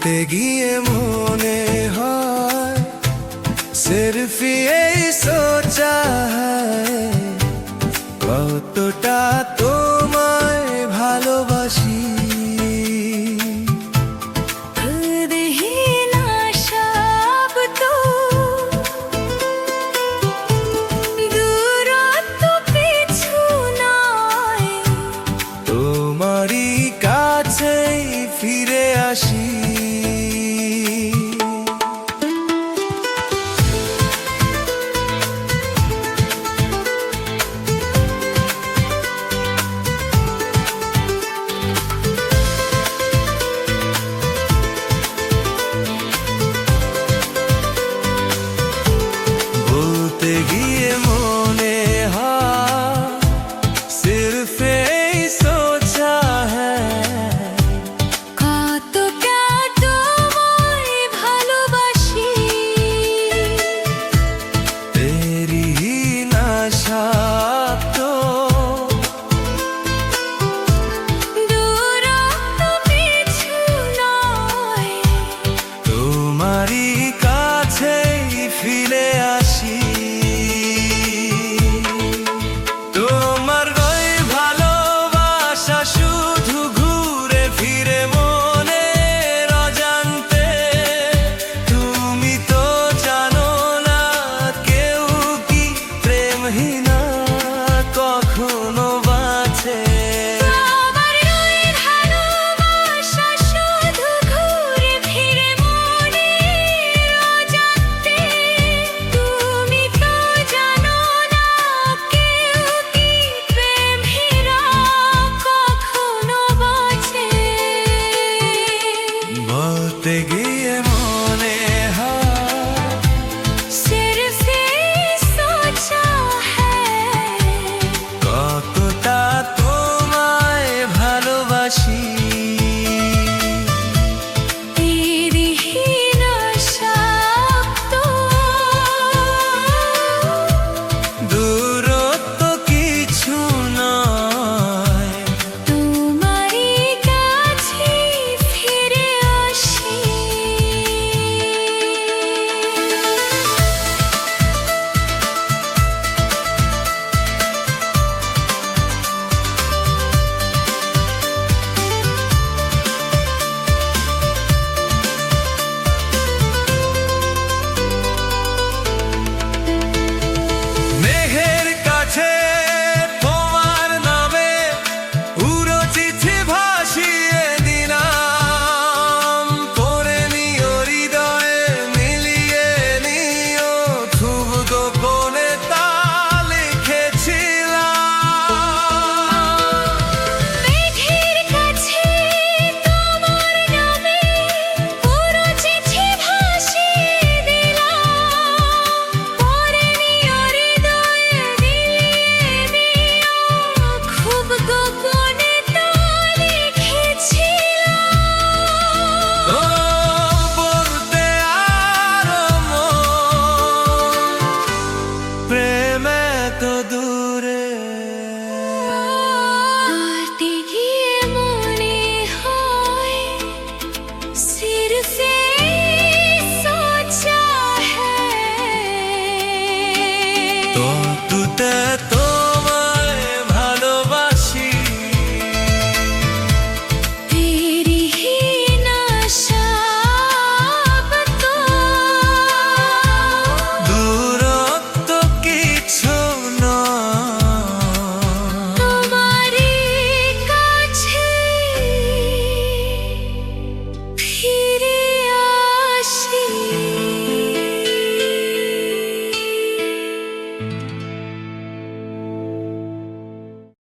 বলতে গিয়ে মনে হয় सिर्फ यही सोचा है কতটা তোমায় ভালোবাসি। তোমারই কাছেই ফিরে আসি। বলতে গিয়ে মনে হয় सिर्फ यही सोचा है কতটা তোমায় ভালোবাসি। तेरी ही नशा तो দূরত্ব পিছু নয়, তোমারই কাছেই ফিরে আসি। তোমার ওই ভালোবাসা শুধু ঘুরে ফিরে মনের অজান্তে। তুমি তো জানো না কেউ কি প্রেমহীনা কখনো বাঁচে। আমার ওই ভালোবাসা শুধু ঘুরে ফিরে মনের অজান্তে। তুমি তো জানো না কেউ কি প্রেমহীনা কখনো বাঁচে। বলতে গিয়ে মনে হয় सिर्फ यही सोचा है কতটা তোমায় ভালোবাসি।